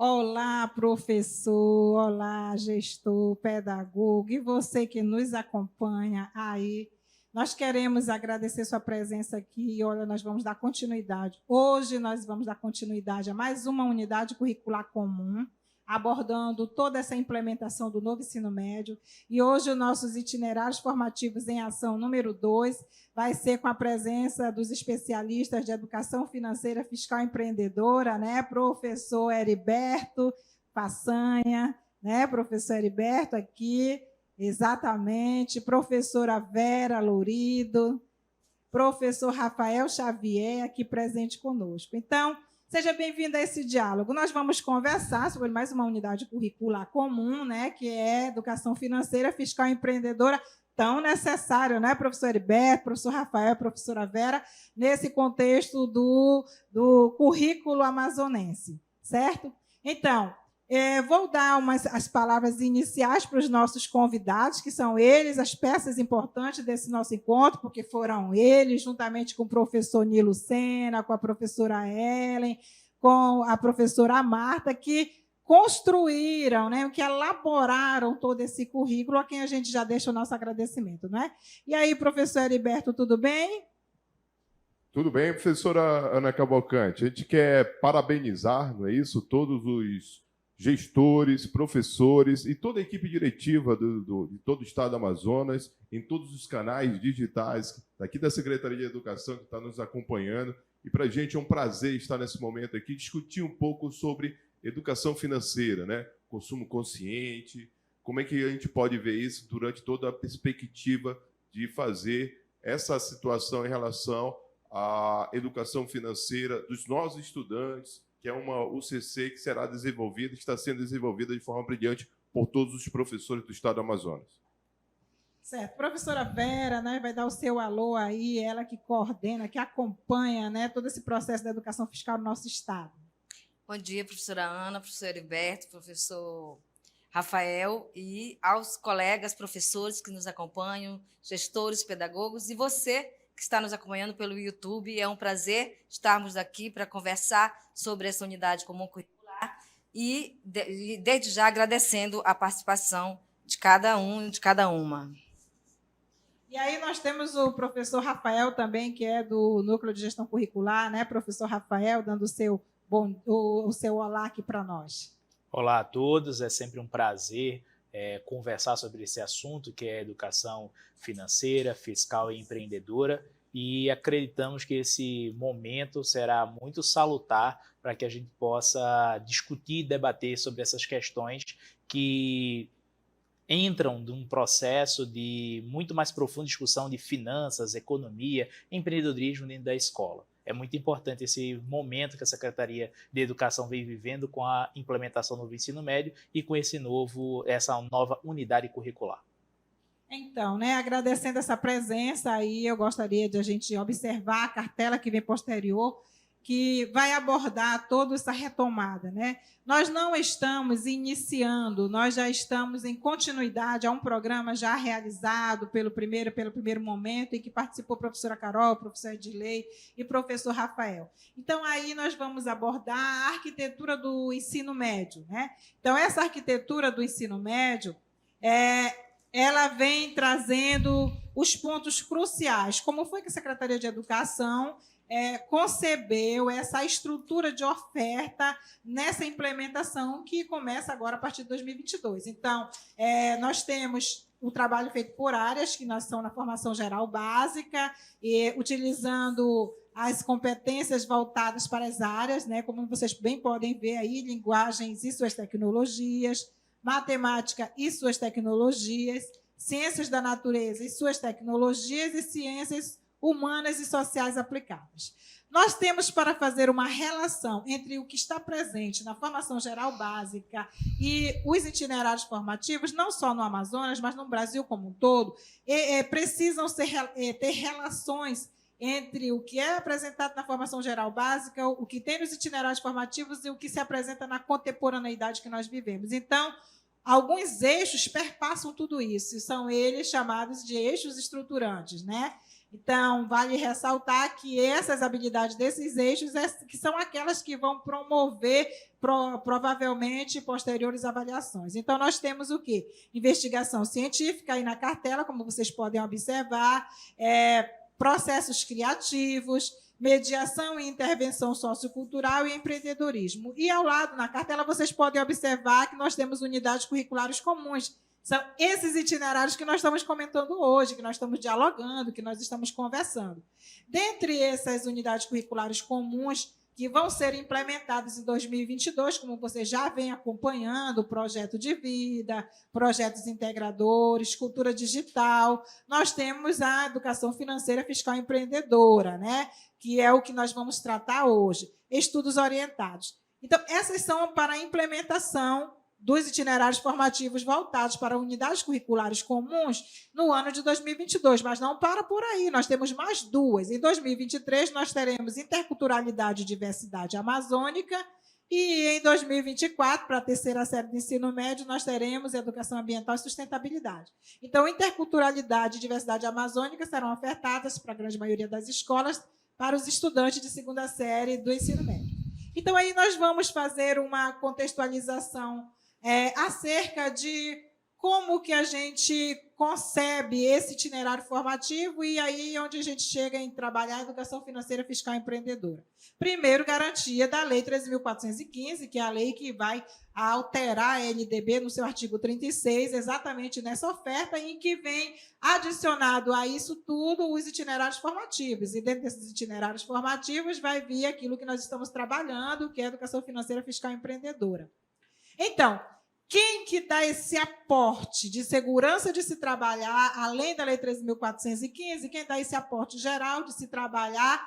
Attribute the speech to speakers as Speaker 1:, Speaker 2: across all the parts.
Speaker 1: Olá, professor, olá, gestor, pedagogo, e você que nos acompanha aí. Nós queremos agradecer sua presença aqui e, olha, nós vamos dar continuidade. Hoje nós vamos dar continuidade a mais uma unidade curricular comum, abordando toda essa implementação do novo ensino médio. E hoje os nossos itinerários formativos em ação número 2 vai ser com a presença dos especialistas de educação financeira fiscal empreendedora, né? Professor Heriberto Façanha, né? Professor Heriberto aqui, exatamente, professora Vera Lourido, professor Rafael Xavier aqui presente conosco. Então, seja bem-vindo a esse diálogo. Nós vamos conversar sobre mais uma unidade curricular comum, né, que é Educação Financeira, Fiscal e Empreendedora, tão necessário, né, professor Heriberto, professor Rafael, professora Vera, nesse contexto do currículo amazonense, certo? Então, vou dar as palavras iniciais para os nossos convidados, que são eles, as peças importantes desse nosso encontro, porque foram eles, juntamente com o professor Nilo Sena, com a professora Ellen, com a professora Marta, que construíram, né, que elaboraram todo esse currículo, a quem a gente já deixa o nosso agradecimento. Né? E aí, professor Heriberto, tudo bem?
Speaker 2: Tudo bem, professora Ana Cavalcante. A gente quer parabenizar, não é isso, todos os gestores, professores e toda a equipe diretiva de todo o Estado do Amazonas, em todos os canais digitais, daqui da Secretaria de Educação, que está nos acompanhando. E para a gente é um prazer estar nesse momento aqui, discutir um pouco sobre educação financeira, né? Consumo consciente, como é que a gente pode ver isso durante toda a perspectiva de fazer essa situação em relação à educação financeira dos nossos estudantes, que é uma UCC que será desenvolvida, está sendo desenvolvida de forma brilhante por todos os professores do Estado do Amazonas.
Speaker 1: Certo. Professora Vera, né, vai dar o seu alô aí, ela que coordena, que acompanha, né, todo esse processo da educação fiscal no nosso Estado.
Speaker 3: Bom dia, professora Ana, professor Heriberto, professor Rafael e aos colegas professores que nos acompanham, gestores, pedagogos e você que está nos acompanhando pelo YouTube. É um prazer estarmos aqui para conversar sobre essa unidade comum curricular e, desde já, agradecendo a participação de cada um e de cada uma.
Speaker 1: E aí nós temos o professor Rafael também, que é do Núcleo de Gestão Curricular, né? Professor Rafael, dando o seu olá aqui para nós.
Speaker 4: Olá a todos, é sempre um prazer conversar sobre esse assunto, que é educação financeira, fiscal e empreendedora, e acreditamos que esse momento será muito salutar para que a gente possa discutir e debater sobre essas questões que entram num processo de muito mais profunda discussão de finanças, economia, empreendedorismo dentro da escola. É muito importante esse momento que a Secretaria de Educação vem vivendo com a implementação do ensino médio e com essa nova unidade curricular.
Speaker 1: Então, né, agradecendo essa presença aí, eu gostaria de a gente observar a cartela que vem posterior, que vai abordar toda essa retomada. Né? Nós não estamos iniciando, nós já estamos em continuidade a um programa já realizado pelo primeiro momento, em que participou a professora Carol, o professor Edilei e o professor Rafael. Então, aí nós vamos abordar a arquitetura do ensino médio. Né? Então, essa arquitetura do ensino médio ela vem trazendo os pontos cruciais. Como foi que a Secretaria de Educação concebeu essa estrutura de oferta nessa implementação que começa agora a partir de 2022. Então, nós temos o trabalho feito por áreas, que nós são na formação geral básica, e utilizando as competências voltadas para as áreas, né, como vocês bem podem ver aí, linguagens e suas tecnologias, matemática e suas tecnologias, ciências da natureza e suas tecnologias e ciências humanas e sociais aplicadas. Nós temos para fazer uma relação entre o que está presente na formação geral básica e os itinerários formativos, não só no Amazonas, mas no Brasil como um todo, precisam ter relações entre o que é apresentado na formação geral básica, o que tem nos itinerários formativos e o que se apresenta na contemporaneidade que nós vivemos. Então, alguns eixos perpassam tudo isso, e são eles chamados de eixos estruturantes, né? Então, vale ressaltar que essas habilidades desses eixos que são aquelas que vão promover provavelmente posteriores avaliações. Então, nós temos o quê? Investigação científica aí na cartela, como vocês podem observar, processos criativos, mediação e intervenção sociocultural e empreendedorismo. E ao lado, na cartela, vocês podem observar que nós temos unidades curriculares comuns. São esses itinerários que nós estamos comentando hoje, que nós estamos dialogando, que nós estamos conversando. Dentre essas unidades curriculares comuns que vão ser implementadas em 2022, como você já vem acompanhando, o projeto de vida, projetos integradores, cultura digital, nós temos a educação financeira fiscal empreendedora, né? Que é o que nós vamos tratar hoje, estudos orientados. Então, essas são para a implementação dos itinerários formativos voltados para unidades curriculares comuns no ano de 2022, mas não para por aí, nós temos mais duas. Em 2023, nós teremos interculturalidade e diversidade amazônica, e em 2024, para a terceira série de ensino médio, nós teremos educação ambiental e sustentabilidade. Então, interculturalidade e diversidade amazônica serão ofertadas para a grande maioria das escolas para os estudantes de segunda série do ensino médio. Então, aí nós vamos fazer uma contextualização acerca de como que a gente concebe esse itinerário formativo e aí onde a gente chega em trabalhar a educação financeira fiscal empreendedora. Primeiro, garantia da Lei 13.415, que é a lei que vai alterar a LDB no seu artigo 36, exatamente nessa oferta, em que vem adicionado a isso tudo os itinerários formativos. E dentro desses itinerários formativos vai vir aquilo que nós estamos trabalhando, que é a educação financeira fiscal empreendedora. Então, quem que dá esse aporte de segurança de se trabalhar, além da Lei 13.415, quem dá esse aporte geral de se trabalhar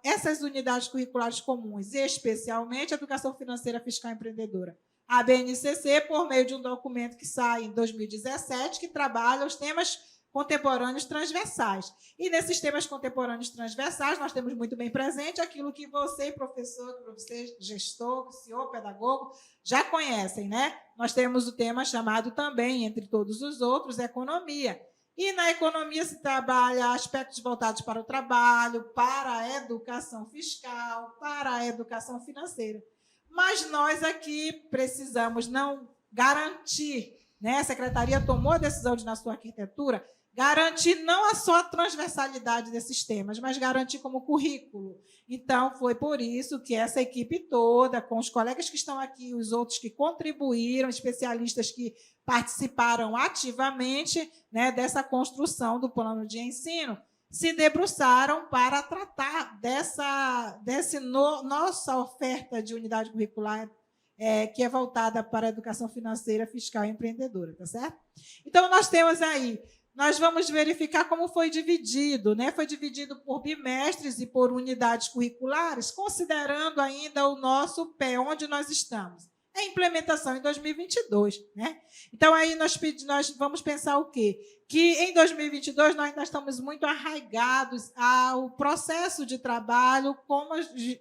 Speaker 1: essas unidades curriculares comuns, e especialmente a educação financeira fiscal empreendedora? A BNCC, por meio de um documento que sai em 2017, que trabalha os temas contemporâneos transversais. E nesses temas contemporâneos transversais, nós temos muito bem presente aquilo que você, professor, que você, gestor, senhor, pedagogo, já conhecem, né? Nós temos o tema chamado também, entre todos os outros, economia. E na economia se trabalha aspectos voltados para o trabalho, para a educação fiscal, para a educação financeira. Mas nós aqui precisamos não garantir, né? A Secretaria tomou a decisão de, na sua arquitetura, garantir não só a transversalidade desses temas, mas garantir como currículo. Então, foi por isso que essa equipe toda, com os colegas que estão aqui, os outros que contribuíram, especialistas que participaram ativamente, né, dessa construção do plano de ensino, se debruçaram para tratar nossa oferta de unidade curricular que é voltada para a educação financeira, fiscal e empreendedora, tá certo? Então, nós temos aí, nós vamos verificar como foi dividido, né? Foi dividido por bimestres e por unidades curriculares, considerando ainda o nosso pé, onde nós estamos. A implementação em 2022, né? Então, aí nós vamos pensar o quê? Que em 2022 nós ainda estamos muito arraigados ao processo de trabalho como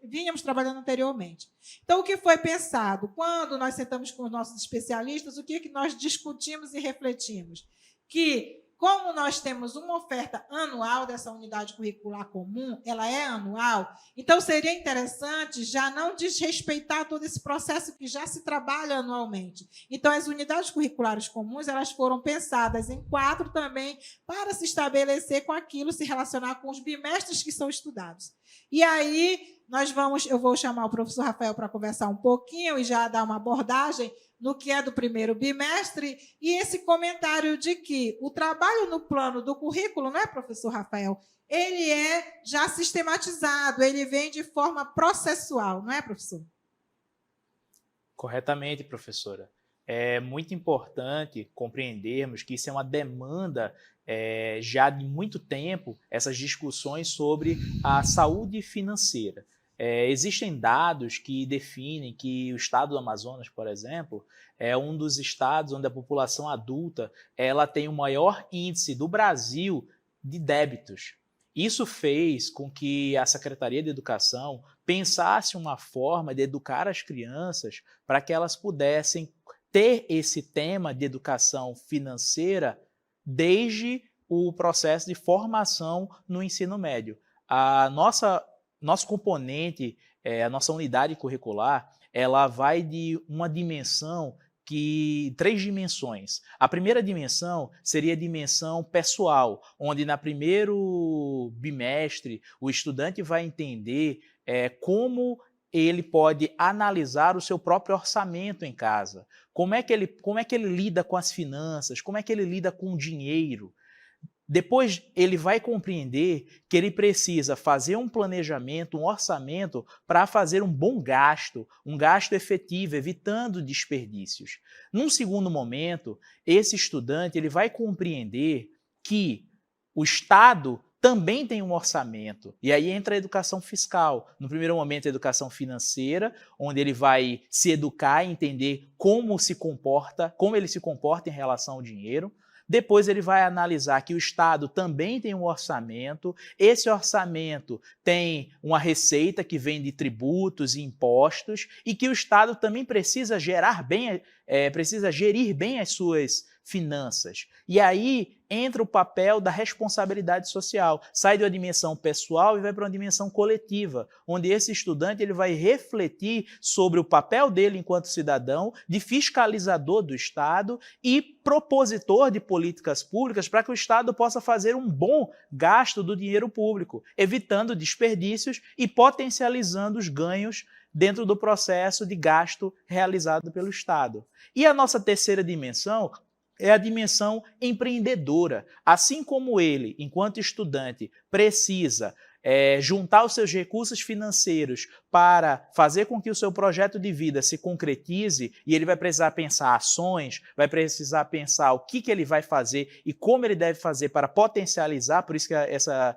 Speaker 1: vínhamos trabalhando anteriormente. Então, o que foi pensado? Quando nós sentamos com os nossos especialistas, o que nós discutimos e refletimos? Que, como nós temos uma oferta anual dessa unidade curricular comum, ela é anual, então seria interessante já não desrespeitar todo esse processo que já se trabalha anualmente. Então, as unidades curriculares comuns, elas foram pensadas em 4 também para se estabelecer com aquilo, se relacionar com os bimestres que são estudados. E aí, eu vou chamar o professor Rafael para conversar um pouquinho e já dar uma abordagem no que é do primeiro bimestre, e esse comentário de que o trabalho no plano do currículo, não é, professor Rafael? Ele é já sistematizado, ele vem de forma processual, não é, professor?
Speaker 4: Corretamente, professora. É muito importante compreendermos que isso é uma demanda já de muito tempo, essas discussões sobre a saúde financeira. Existem dados que definem que o estado do Amazonas, por exemplo, é um dos estados onde a população adulta ela tem o maior índice do Brasil de débitos. Isso fez com que a Secretaria de Educação pensasse uma forma de educar as crianças para que elas pudessem ter esse tema de educação financeira desde o processo de formação no ensino médio. Nosso componente, a nossa unidade curricular, ela vai de uma dimensão três dimensões. A primeira dimensão seria a dimensão pessoal, onde no primeiro bimestre o estudante vai entender como ele pode analisar o seu próprio orçamento em casa, como é que ele lida com as finanças, como é que ele lida com o dinheiro. Depois ele vai compreender que ele precisa fazer um planejamento, um orçamento para fazer um bom gasto, um gasto efetivo, evitando desperdícios. Num segundo momento, esse estudante ele vai compreender que o Estado também tem um orçamento. E aí entra a educação fiscal. No primeiro momento, a educação financeira, onde ele vai se educar e entender como ele se comporta em relação ao dinheiro. Depois ele vai analisar que o Estado também tem um orçamento, esse orçamento tem uma receita que vem de tributos e impostos e que o Estado também precisa gerir bem as suas finanças. E aí entra o papel da responsabilidade social. Sai de uma dimensão pessoal e vai para uma dimensão coletiva, onde esse estudante ele vai refletir sobre o papel dele enquanto cidadão, de fiscalizador do Estado e propositor de políticas públicas para que o Estado possa fazer um bom gasto do dinheiro público, evitando desperdícios e potencializando os ganhos dentro do processo de gasto realizado pelo Estado. E a nossa terceira dimensão é a dimensão empreendedora. Assim como ele, enquanto estudante, precisa juntar os seus recursos financeiros para fazer com que o seu projeto de vida se concretize, e ele vai precisar pensar ações, vai precisar pensar o que ele vai fazer e como ele deve fazer para potencializar, por isso que essa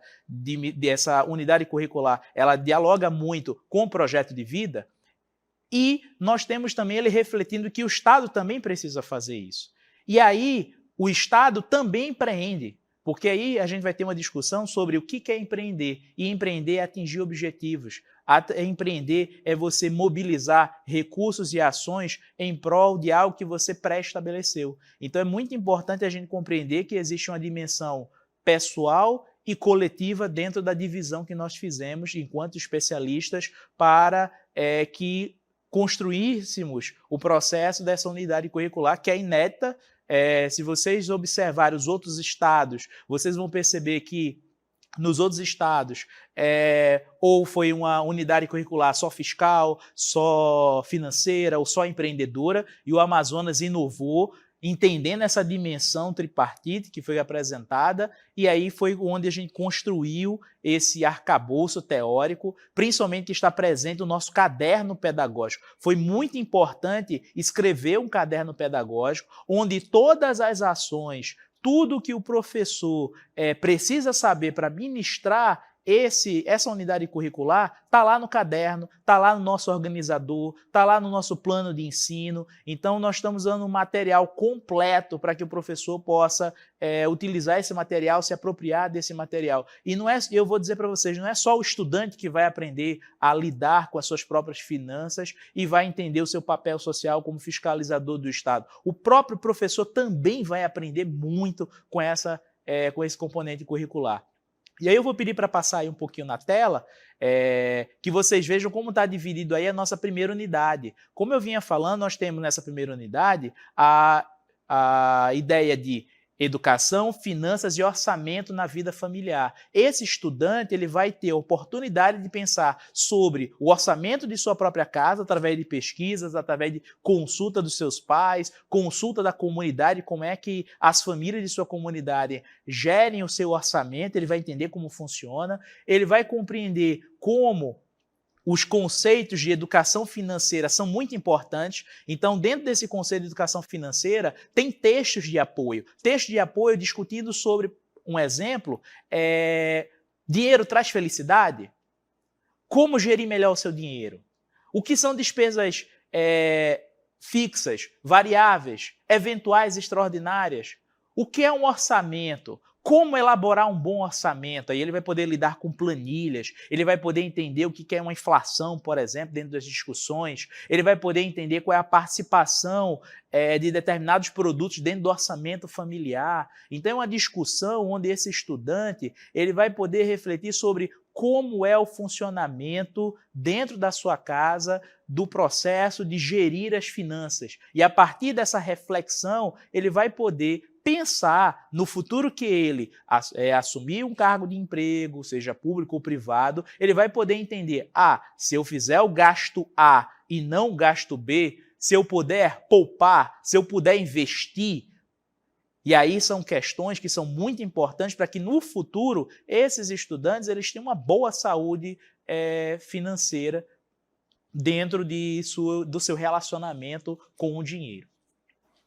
Speaker 4: unidade curricular ela dialoga muito com o projeto de vida, e nós temos também ele refletindo que o Estado também precisa fazer isso. E aí, o Estado também empreende, porque aí a gente vai ter uma discussão sobre o que é empreender. E empreender é atingir objetivos. Empreender é você mobilizar recursos e ações em prol de algo que você pré-estabeleceu. Então é muito importante a gente compreender que existe uma dimensão pessoal e coletiva dentro da divisão que nós fizemos enquanto especialistas para que construíssemos o processo dessa unidade curricular, que é inédita. Se vocês observarem os outros estados, vocês vão perceber que nos outros estados ou foi uma unidade curricular só fiscal, só financeira ou só empreendedora, e o Amazonas inovou, entendendo essa dimensão tripartite que foi apresentada, e aí foi onde a gente construiu esse arcabouço teórico, principalmente que está presente no nosso caderno pedagógico. Foi muito importante escrever um caderno pedagógico, onde todas as ações, tudo que o professor precisa saber para ministrar essa unidade curricular está lá no caderno, está lá no nosso organizador, está lá no nosso plano de ensino. Então, nós estamos dando um material completo para que o professor possa utilizar esse material, se apropriar desse material. E não é, eu vou dizer para vocês, não é só o estudante que vai aprender a lidar com as suas próprias finanças e vai entender o seu papel social como fiscalizador do Estado. O próprio professor também vai aprender muito com esse componente curricular. E aí eu vou pedir para passar aí um pouquinho na tela, que vocês vejam como está dividido aí a nossa primeira unidade. Como eu vinha falando, nós temos nessa primeira unidade a ideia de educação, finanças e orçamento na vida familiar. Esse estudante ele vai ter a oportunidade de pensar sobre o orçamento de sua própria casa, através de pesquisas, através de consulta dos seus pais, consulta da comunidade, como é que as famílias de sua comunidade gerem o seu orçamento, ele vai entender como funciona, ele vai compreender como os conceitos de educação financeira são muito importantes. Então, dentro desse conceito de educação financeira, tem textos de apoio. Textos de apoio discutindo sobre, um exemplo, dinheiro traz felicidade? Como gerir melhor o seu dinheiro? O que são despesas fixas, variáveis, eventuais, extraordinárias? O que é um orçamento? Como elaborar um bom orçamento? Aí ele vai poder lidar com planilhas, ele vai poder entender o que é uma inflação, por exemplo, dentro das discussões, ele vai poder entender qual é a participação de determinados produtos dentro do orçamento familiar. Então é uma discussão onde esse estudante ele vai poder refletir sobre como é o funcionamento dentro da sua casa do processo de gerir as finanças. E a partir dessa reflexão, ele vai poder pensar no futuro que ele assumir um cargo de emprego, seja público ou privado, ele vai poder entender, se eu fizer o gasto A e não o gasto B, se eu puder poupar, se eu puder investir, e aí são questões que são muito importantes para que no futuro esses estudantes eles tenham uma boa saúde financeira dentro do seu relacionamento com o dinheiro.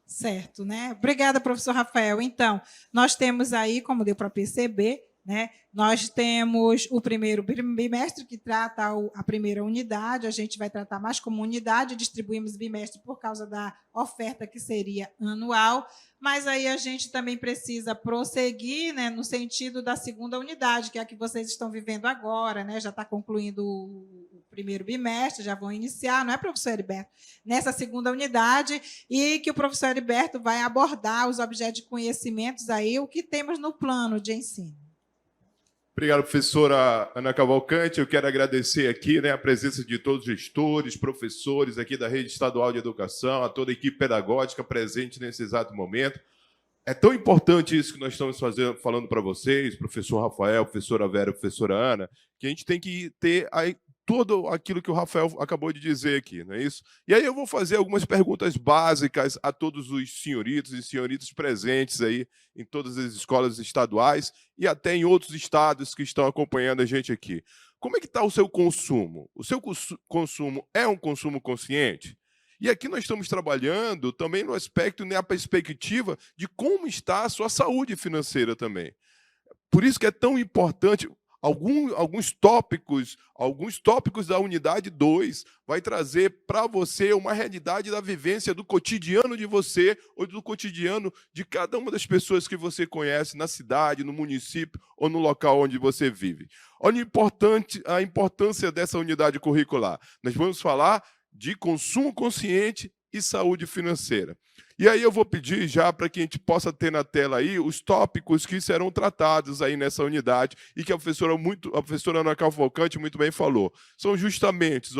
Speaker 1: Certo, né? Obrigada, professor Rafael. Então, nós temos aí, como deu para perceber, né? Nós temos o primeiro bimestre que trata a primeira unidade, a gente vai tratar mais como unidade, distribuímos bimestre por causa da oferta que seria anual, mas aí a gente também precisa prosseguir, né, no sentido da segunda unidade, que é a que vocês estão vivendo agora, né? Já está concluindo o primeiro bimestre, já vão iniciar, não é, professor Heriberto? Nessa segunda unidade, e que o professor Heriberto vai abordar os objetos de conhecimentos aí, o que temos no plano de ensino.
Speaker 2: Obrigado, professora Ana Cavalcante. Eu quero agradecer aqui, né, a presença de todos os gestores, professores aqui da Rede Estadual de Educação, a toda a equipe pedagógica presente nesse exato momento. É tão importante isso que nós estamos falando para vocês, professor Rafael, professora Vera, professora Ana, que a gente tem que ter tudo aquilo que o Rafael acabou de dizer aqui, não é isso? E aí eu vou fazer algumas perguntas básicas a todos os senhoritos e senhoritas presentes aí em todas as escolas estaduais e até em outros estados que estão acompanhando a gente aqui. Como é que está o seu consumo? O seu consumo é um consumo consciente? E aqui nós estamos trabalhando também no aspecto, na perspectiva de como está a sua saúde financeira também. Por isso que é tão importante. Alguns tópicos da unidade 2 vai trazer para você uma realidade da vivência do cotidiano de você ou do cotidiano de cada uma das pessoas que você conhece na cidade, no município ou no local onde você vive. Olha a importância dessa unidade curricular. Nós vamos falar de consumo consciente e saúde financeira. E aí eu vou pedir já para que a gente possa ter na tela aí os tópicos que serão tratados aí nessa unidade e que a professora Ana Cavalcante muito bem falou. São justamente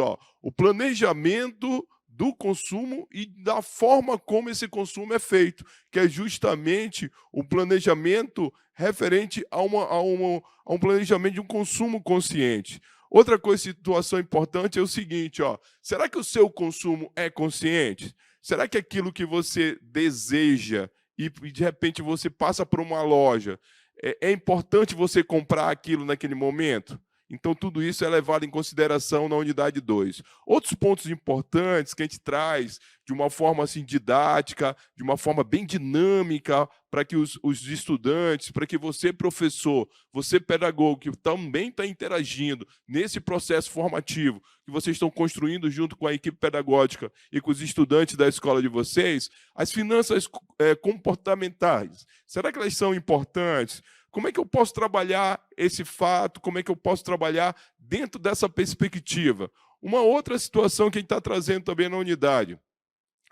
Speaker 2: o planejamento do consumo e da forma como esse consumo é feito, que é justamente o planejamento referente a um planejamento de um consumo consciente. Outra situação importante é o seguinte, será que o seu consumo é consciente? Será que aquilo que você deseja e de repente você passa por uma loja, é importante você comprar aquilo naquele momento? Então, tudo isso é levado em consideração na unidade 2. Outros pontos importantes que a gente traz de uma forma assim, didática, de uma forma bem dinâmica, para que os estudantes, para que você, professor, você, pedagogo, que também está interagindo nesse processo formativo, que vocês estão construindo junto com a equipe pedagógica e com os estudantes da escola de vocês, as finanças comportamentais. Será que elas são importantes? Como é que eu posso trabalhar esse fato? Como é que eu posso trabalhar dentro dessa perspectiva? Uma outra situação que a gente está trazendo também na unidade,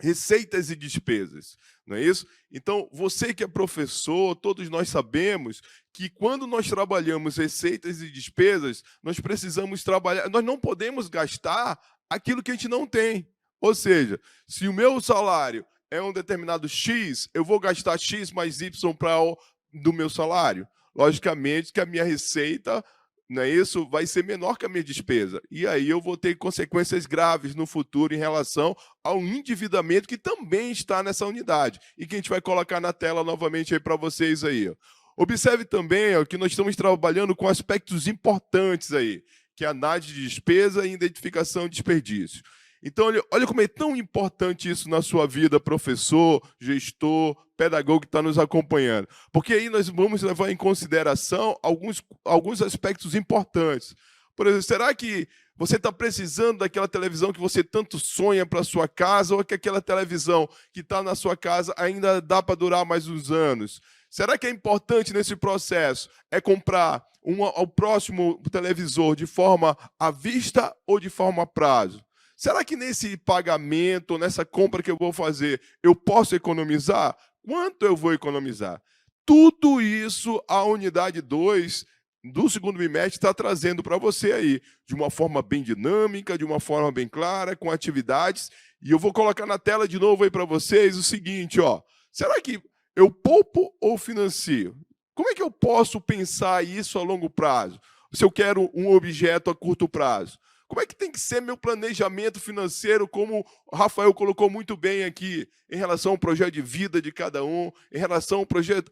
Speaker 2: receitas e despesas, não é isso? Então, você que é professor, todos nós sabemos que quando nós trabalhamos receitas e despesas, nós precisamos trabalhar, nós não podemos gastar aquilo que a gente não tem. Ou seja, se o meu salário é um determinado X, eu vou gastar X mais Y do meu salário. Logicamente que a minha receita, não é isso, vai ser menor que a minha despesa. E aí eu vou ter consequências graves no futuro em relação ao endividamento que também está nessa unidade e que a gente vai colocar na tela novamente aí para vocês aí. Observe também que nós estamos trabalhando com aspectos importantes aí, que é a análise de despesa e identificação de desperdício. Então, olha como é tão importante isso na sua vida, professor, gestor, pedagogo que está nos acompanhando. Porque aí nós vamos levar em consideração alguns aspectos importantes. Por exemplo, será que você está precisando daquela televisão que você tanto sonha para a sua casa ou que aquela televisão que está na sua casa ainda dá para durar mais uns anos? Será que é importante nesse processo comprar ao próximo televisor de forma à vista ou de forma a prazo? Será que nesse pagamento, nessa compra que eu vou fazer, eu posso economizar? Quanto eu vou economizar? Tudo isso a unidade 2 do segundo bimestre está trazendo para você aí, de uma forma bem dinâmica, de uma forma bem clara, com atividades. E eu vou colocar na tela de novo aí para vocês o seguinte, ó. Será que eu poupo ou financio? Como é que eu posso pensar isso a longo prazo? Se eu quero um objeto a curto prazo? Como é que tem que ser meu planejamento financeiro, como o Rafael colocou muito bem aqui, em relação ao projeto de vida de cada um, em relação ao projeto,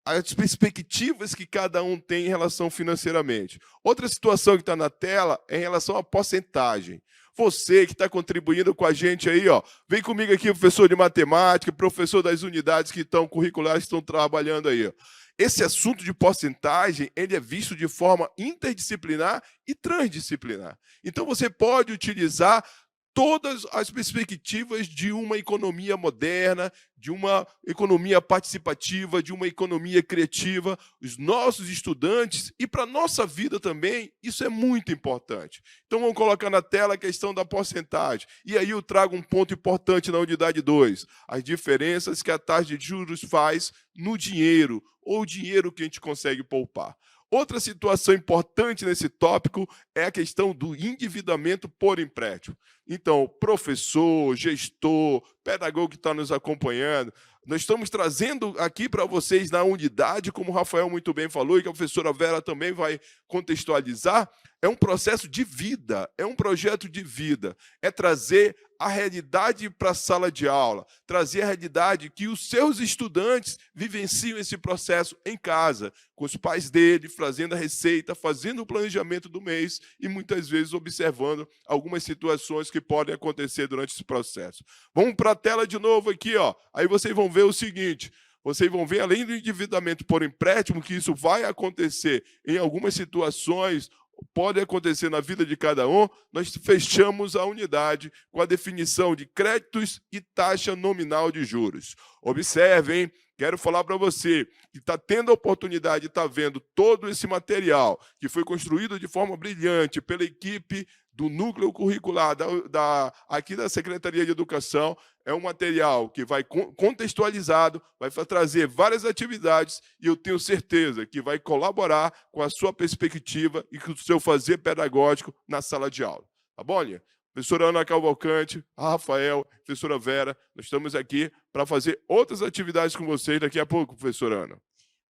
Speaker 2: as perspectivas que cada um tem em relação financeiramente. Outra situação que está na tela é em relação à porcentagem. Você que está contribuindo com a gente aí, ó, vem comigo aqui, professor de matemática, professor das unidades que estão curriculares, que estão trabalhando aí, ó. Esse assunto de porcentagem, ele é visto de forma interdisciplinar e transdisciplinar. Então, você pode utilizar todas as perspectivas de uma economia moderna, de uma economia participativa, de uma economia criativa. Os nossos estudantes, e para a nossa vida também, isso é muito importante. Então, vamos colocar na tela a questão da porcentagem. E aí eu trago um ponto importante na unidade 2, as diferenças que a taxa de juros faz no dinheiro, ou o dinheiro que a gente consegue poupar. Outra situação importante nesse tópico é a questão do endividamento por empréstimo. Então, professor, gestor, pedagogo que está nos acompanhando, nós estamos trazendo aqui para vocês na unidade, como o Rafael muito bem falou, e que a professora Vera também vai contextualizar, é um processo de vida, é um projeto de vida, é trazer a realidade para a sala de aula, trazer a realidade que os seus estudantes vivenciam esse processo em casa, com os pais dele, fazendo a receita, fazendo o planejamento do mês e muitas vezes observando algumas situações que podem acontecer durante esse processo. Vamos para a tela de novo aqui, ó. Aí vocês vão ver o seguinte, vocês vão ver, além do endividamento por empréstimo, que isso vai acontecer em algumas situações, pode acontecer na vida de cada um, nós fechamos a unidade com a definição de créditos e taxa nominal de juros. Observem, quero falar para você que está tendo a oportunidade de estar vendo todo esse material que foi construído de forma brilhante pela equipe do núcleo curricular aqui da Secretaria de Educação. É um material que vai contextualizado, vai trazer várias atividades e eu tenho certeza que vai colaborar com a sua perspectiva e com o seu fazer pedagógico na sala de aula. Tá bom, Linha? Professora Ana Cavalcante, a Rafael, professora Vera, nós estamos aqui para fazer outras atividades com vocês daqui a pouco, professora Ana.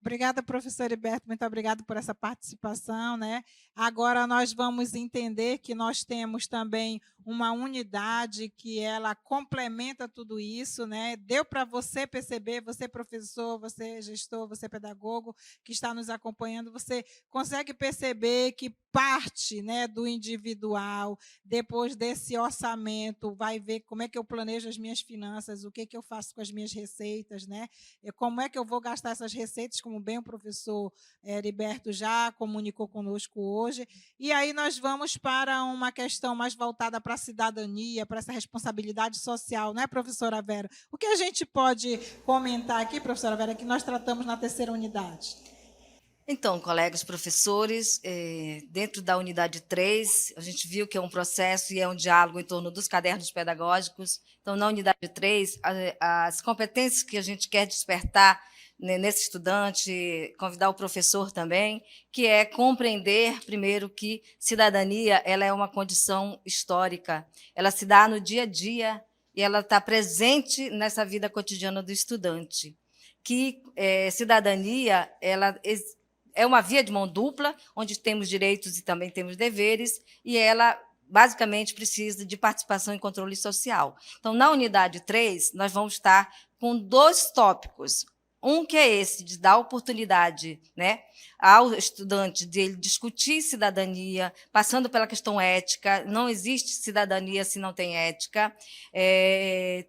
Speaker 1: Obrigada, professor Heriberto, muito obrigada por essa participação, né? Agora nós vamos entender que nós temos também uma unidade que ela complementa tudo isso, né? Deu para você perceber, você professor, você gestor, você pedagogo que está nos acompanhando, você consegue perceber que parte, né, do individual, depois desse orçamento, vai ver como é que eu planejo as minhas finanças, o que eu faço com as minhas receitas, né? Como é que eu vou gastar essas receitas, como bem o professor Heriberto já comunicou conosco hoje. E aí nós vamos para uma questão mais voltada para a cidadania, para essa responsabilidade social, né, professora Vera? O que a gente pode comentar aqui, professora Vera, que nós tratamos na terceira unidade?
Speaker 3: Então, colegas professores, dentro da unidade 3, a gente viu que é um processo e é um diálogo em torno dos cadernos pedagógicos. Então, na unidade 3, as competências que a gente quer despertar nesse estudante, convidar o professor também, que é compreender, primeiro, que cidadania ela é uma condição histórica, ela se dá no dia a dia e ela está presente nessa vida cotidiana do estudante. Que cidadania ela é uma via de mão dupla, onde temos direitos e também temos deveres, e ela basicamente precisa de participação e controle social. Então, na unidade 3, nós vamos estar com 2 tópicos. Um que é esse, de dar oportunidade, né, ao estudante de ele discutir cidadania, passando pela questão ética, não existe cidadania se não tem ética,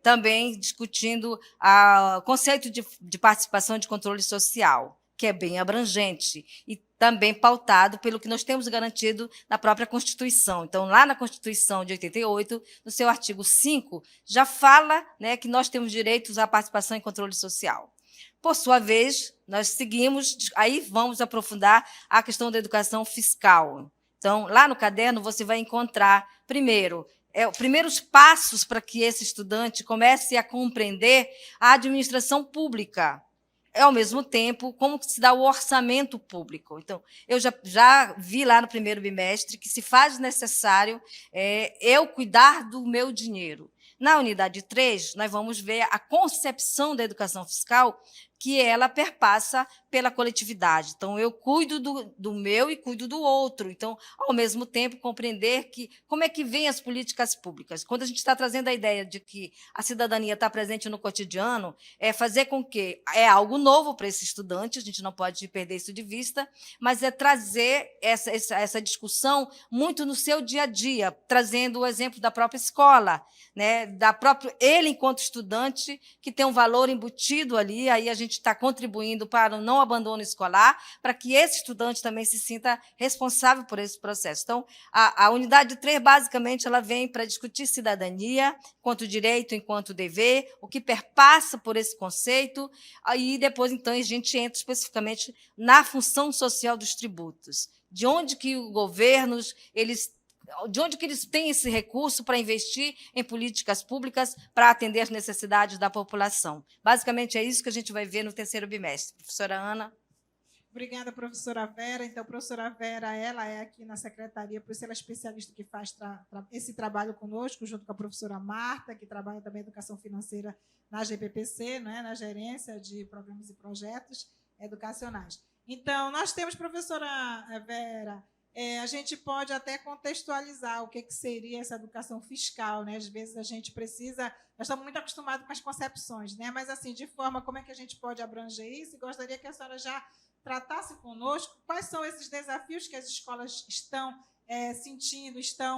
Speaker 3: também discutindo o conceito de participação e de controle social, que é bem abrangente e também pautado pelo que nós temos garantido na própria Constituição. Então, lá na Constituição de 88, no seu artigo 5, já fala, né, que nós temos direitos à participação e controle social. Por sua vez, nós seguimos, aí vamos aprofundar a questão da educação fiscal. Então, lá no caderno, você vai encontrar, primeiro, primeiros passos para que esse estudante comece a compreender a administração pública. Ao mesmo tempo, como se dá o orçamento público. Então, eu já vi lá no primeiro bimestre que se faz necessário eu cuidar do meu dinheiro. Na unidade 3, nós vamos ver a concepção da educação fiscal, que ela perpassa pela coletividade. Então, eu cuido do meu e cuido do outro. Então, ao mesmo tempo, compreender como é que vêm as políticas públicas. Quando a gente está trazendo a ideia de que a cidadania está presente no cotidiano, é fazer com que é algo novo para esse estudante, a gente não pode perder isso de vista, mas é trazer essa discussão muito no seu dia a dia, trazendo o exemplo da própria escola, né, ele enquanto estudante, que tem um valor embutido ali, aí a gente está contribuindo para o não abandono escolar, para que esse estudante também se sinta responsável por esse processo. Então, a unidade 3, basicamente, ela vem para discutir cidadania, enquanto direito, enquanto dever, o que perpassa por esse conceito, aí depois, então, a gente entra especificamente na função social dos tributos, de onde que os governos, de onde que eles têm esse recurso para investir em políticas públicas para atender as necessidades da população. Basicamente, é isso que a gente vai ver no terceiro bimestre. Professora Ana.
Speaker 1: Obrigada, professora Vera. Então, a professora Vera, ela é aqui na secretaria, por isso ela é especialista que faz esse trabalho conosco, junto com a professora Marta, que trabalha também educação financeira na GPPC, né, na gerência de programas e projetos educacionais. Então, nós temos, professora Vera, a gente pode até contextualizar o que seria essa educação fiscal, né? Às vezes a gente precisa, nós estamos muito acostumados com as concepções, né? Mas assim, de forma como é que a gente pode abranger isso? E gostaria que a senhora já tratasse conosco quais são esses desafios que as escolas estão sentindo, está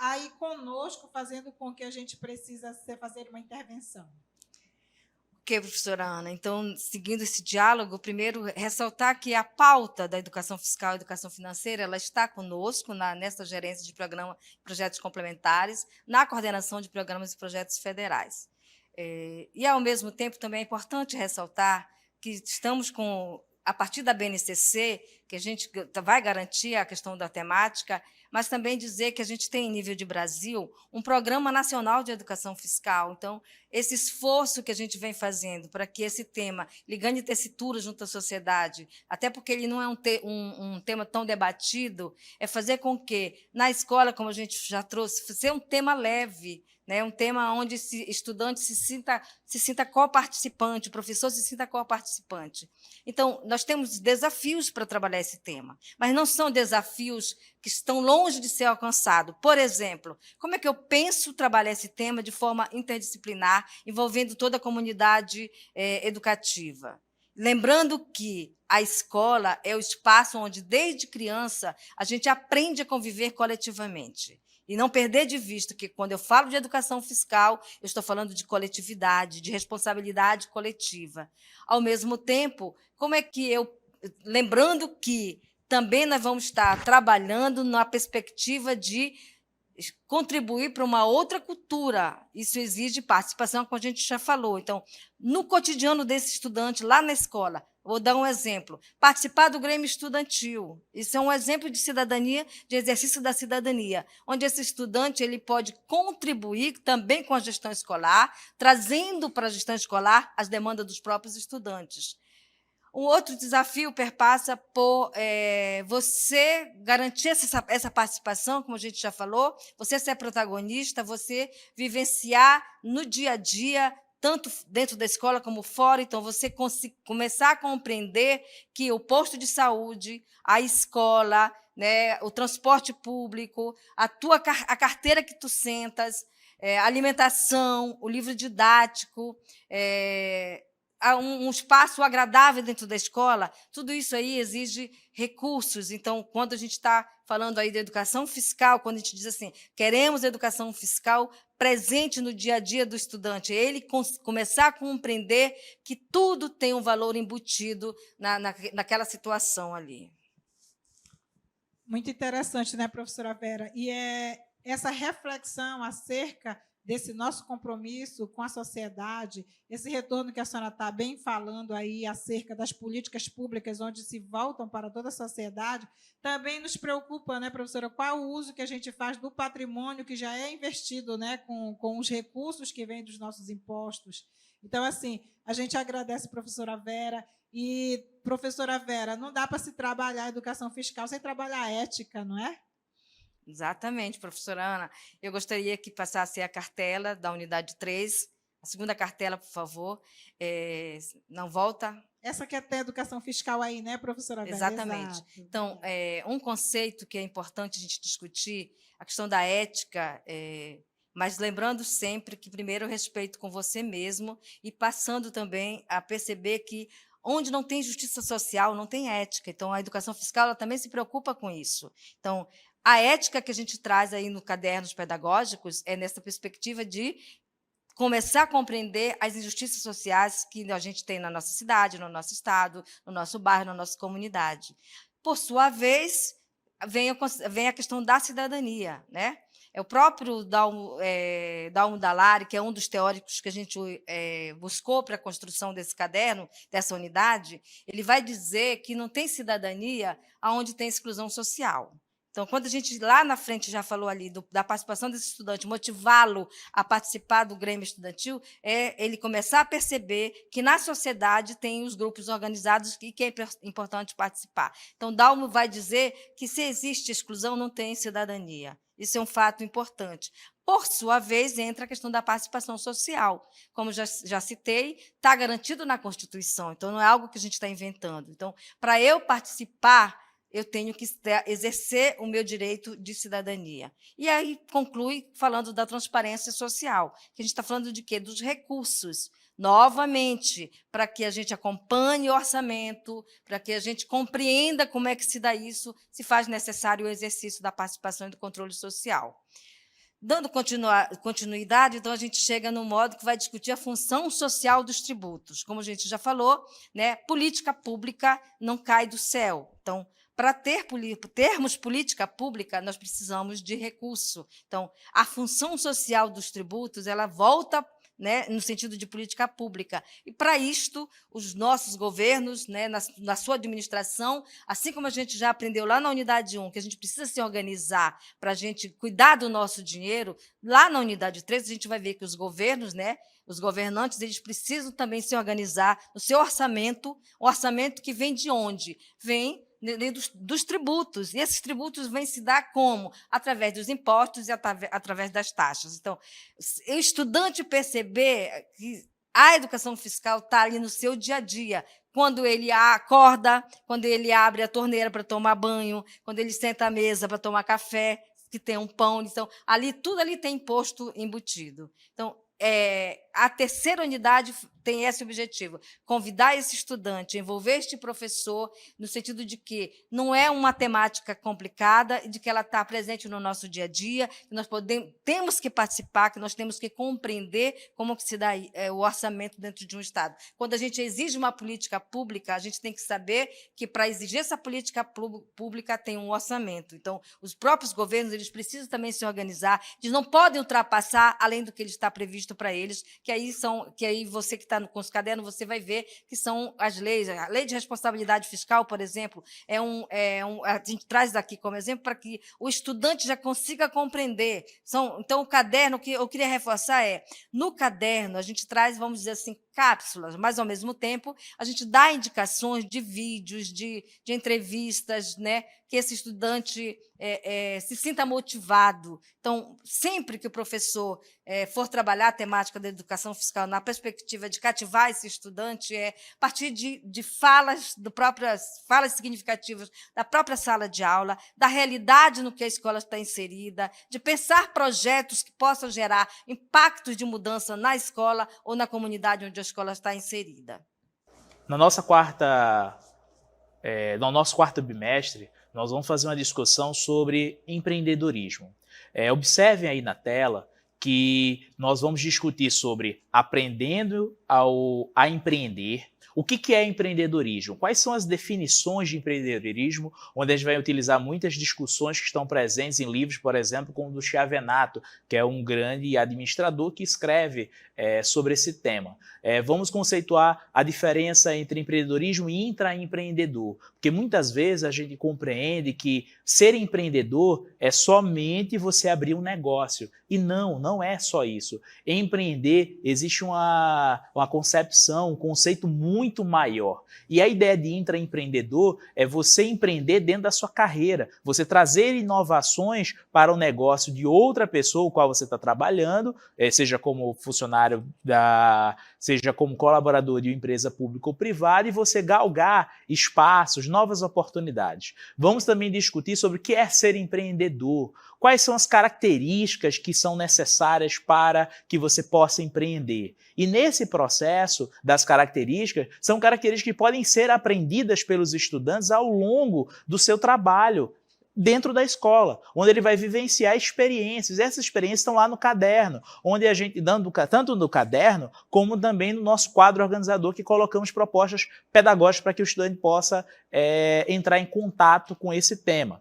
Speaker 1: aí conosco, fazendo com que a gente precisa fazer uma intervenção.
Speaker 3: Ok, professora Ana. Então, seguindo esse diálogo, primeiro, ressaltar que a pauta da educação fiscal e educação financeira ela está conosco nessa gerência de projetos complementares, na coordenação de programas e projetos federais. E, ao mesmo tempo, também é importante ressaltar que estamos a partir da BNCC, que a gente vai garantir a questão da temática, mas também dizer que a gente tem, em nível de Brasil, um Programa Nacional de Educação Fiscal. Então, esse esforço que a gente vem fazendo para que esse tema ele ganhe tessitura junto à sociedade, até porque ele não é um tema tão debatido, é fazer com que, na escola, como a gente já trouxe, seja um tema leve, né, um tema onde o estudante se sinta coparticipante, o professor se sinta coparticipante. Então, nós temos desafios para trabalhar esse tema, mas não são desafios que estão longe de ser alcançados. Por exemplo, como é que eu penso trabalhar esse tema de forma interdisciplinar, envolvendo toda a comunidade educativa? Lembrando que a escola é o espaço onde, desde criança, a gente aprende a conviver coletivamente. E não perder de vista que, quando eu falo de educação fiscal, eu estou falando de coletividade, de responsabilidade coletiva. Ao mesmo tempo, como é que lembrando que também nós vamos estar trabalhando na perspectiva de contribuir para uma outra cultura. Isso exige participação, como a gente já falou. Então, no cotidiano desse estudante, lá na escola, vou dar um exemplo. Participar do Grêmio Estudantil. Isso é um exemplo de cidadania, de exercício da cidadania, onde esse estudante ele pode contribuir também com a gestão escolar, trazendo para a gestão escolar as demandas dos próprios estudantes. Um outro desafio perpassa por você garantir essa participação, como a gente já falou, você ser protagonista, você vivenciar no dia a dia, tanto dentro da escola como fora. Então, você começar a compreender que o posto de saúde, a escola, né, o transporte público, a carteira que tu sentas, a alimentação, o livro didático, um espaço agradável dentro da escola, tudo isso aí exige recursos. Então, quando a gente está falando aí de educação fiscal, quando a gente diz assim, queremos educação fiscal presente no dia a dia do estudante, ele começar a compreender que tudo tem um valor embutido naquela situação ali.
Speaker 1: Muito interessante, né, professora Vera? E essa reflexão acerca desse nosso compromisso com a sociedade, esse retorno que a senhora está bem falando aí acerca das políticas públicas onde se voltam para toda a sociedade, também nos preocupa, né, professora, qual o uso que a gente faz do patrimônio que já é investido, né, com os recursos que vêm dos nossos impostos. Então, assim, a gente agradece a professora Vera. E, professora Vera, não dá para se trabalhar a educação fiscal sem trabalhar a ética, não é?
Speaker 3: Exatamente, professora Ana. Eu gostaria que passasse a cartela da unidade 3, a segunda cartela, por favor. Não volta?
Speaker 1: Essa que tem educação fiscal aí, né, professora Vera?
Speaker 3: Exatamente.
Speaker 1: Exato.
Speaker 3: Então, um conceito que é importante a gente discutir, a questão da ética, mas lembrando sempre que primeiro o respeito com você mesmo e passando também a perceber que onde não tem justiça social, não tem ética. Então, a educação fiscal ela também se preocupa com isso. Então, a ética que a gente traz aí no Cadernos Pedagógicos é nessa perspectiva de começar a compreender as injustiças sociais que a gente tem na nossa cidade, no nosso estado, no nosso bairro, na nossa comunidade. Por sua vez, vem a questão da cidadania, né? É o próprio Dalmo Dallari, que é um dos teóricos que a gente buscou para a construção desse caderno, dessa unidade, ele vai dizer que não tem cidadania onde tem exclusão social. Então, quando a gente lá na frente já falou ali da participação desse estudante, motivá-lo a participar do Grêmio Estudantil, é ele começar a perceber que na sociedade tem os grupos organizados e que é importante participar. Então, Dalmo vai dizer que se existe exclusão, não tem cidadania. Isso é um fato importante. Por sua vez, entra a questão da participação social. Como já citei, está garantido na Constituição, então não é algo que a gente está inventando. Então, para eu participar, eu tenho que exercer o meu direito de cidadania. E aí conclui falando da transparência social, que a gente está falando de quê? Dos recursos. Novamente, para que a gente acompanhe o orçamento, para que a gente compreenda como é que se dá isso, se faz necessário o exercício da participação e do controle social. Dando continuidade, então, a gente chega no modo que vai discutir a função social dos tributos. Como a gente já falou, né, política pública não cai do céu. Então, para termos política pública, nós precisamos de recurso. Então, a função social dos tributos ela volta, né, no sentido de política pública. E, para isto, os nossos governos, né, na sua administração, assim como a gente já aprendeu lá na Unidade 1, que a gente precisa se organizar para a gente cuidar do nosso dinheiro, lá na Unidade 3, a gente vai ver que os governos, né, os governantes, eles precisam também se organizar no seu orçamento, um orçamento que vem de onde? Vem dos tributos, e esses tributos vêm se dar como? Através dos impostos e através das taxas. Então, o estudante perceber que a educação fiscal está ali no seu dia a dia, quando ele acorda, quando ele abre a torneira para tomar banho, quando ele senta à mesa para tomar café, que tem um pão, então, tudo ali tem imposto embutido. Então, a terceira unidade tem esse objetivo, convidar esse estudante, envolver este professor, no sentido de que não é uma temática complicada, de que ela está presente no nosso dia a dia, que nós temos que participar, que nós temos que compreender como que se dá o orçamento dentro de um Estado. Quando a gente exige uma política pública, a gente tem que saber que, para exigir essa política pública, tem um orçamento. Então, os próprios governos eles precisam também se organizar, eles não podem ultrapassar além do que está previsto para eles, que aí você que está com os cadernos, você vai ver que são as leis. A lei de responsabilidade fiscal, por exemplo, a gente traz aqui como exemplo para que o estudante já consiga compreender. Então, o caderno, o que eu queria reforçar no caderno, a gente traz, vamos dizer assim, cápsulas, mas, ao mesmo tempo, a gente dá indicações de vídeos, de entrevistas, né, que esse estudante se sinta motivado. Então, sempre que o professor for trabalhar a temática da educação fiscal na perspectiva de cativar esse estudante, a partir de falas significativas da própria sala de aula, da realidade no que a escola está inserida, de pensar projetos que possam gerar impactos de mudança na escola ou na comunidade onde a escola está inserida.
Speaker 4: No nosso quarto bimestre, nós vamos fazer uma discussão sobre empreendedorismo. Observem aí na tela que nós vamos discutir sobre aprendendo a empreender, O que é empreendedorismo? Quais são as definições de empreendedorismo, onde a gente vai utilizar muitas discussões que estão presentes em livros, por exemplo, como o do Chiavenato, que é um grande administrador que escreve sobre esse tema. Vamos conceituar a diferença entre empreendedorismo e intraempreendedor, porque muitas vezes a gente compreende que ser empreendedor é somente você abrir um negócio, e não é só isso. Empreender, existe uma concepção, um conceito muito maior. E a ideia de intraempreendedor é você empreender dentro da sua carreira, você trazer inovações para o negócio de outra pessoa, o qual você está trabalhando, seja como funcionário, seja como colaborador de uma empresa pública ou privada, e você galgar espaços, novas oportunidades. Vamos também discutir sobre o que é ser empreendedor, quais são as características que são necessárias para que você possa empreender. E nesse processo das características, são características que podem ser aprendidas pelos estudantes ao longo do seu trabalho dentro da escola, onde ele vai vivenciar experiências. Essas experiências estão lá no caderno, onde a gente, tanto no caderno, como também no nosso quadro organizador, que colocamos propostas pedagógicas para que o estudante possa entrar em contato com esse tema.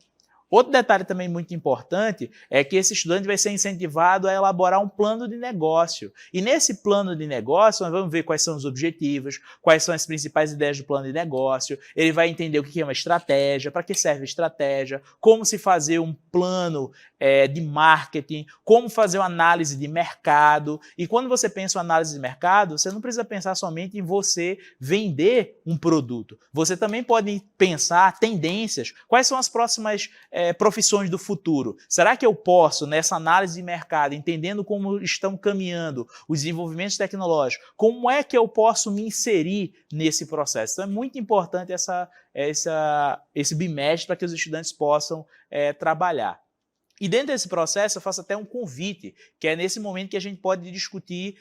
Speaker 4: Outro detalhe também muito importante é que esse estudante vai ser incentivado a elaborar um plano de negócio. E nesse plano de negócio, nós vamos ver quais são os objetivos, quais são as principais ideias do plano de negócio, ele vai entender o que é uma estratégia, para que serve a estratégia, como se fazer um plano de marketing, como fazer uma análise de mercado. E quando você pensa em análise de mercado, você não precisa pensar somente em você vender um produto. Você também pode pensar tendências, quais são as próximas profissões do futuro. Será que eu posso, nessa análise de mercado, entendendo como estão caminhando os desenvolvimentos tecnológicos, como é que eu posso me inserir nesse processo? Então é muito importante esse bimestre para que os estudantes possam trabalhar. E dentro desse processo eu faço até um convite, que é nesse momento que a gente pode discutir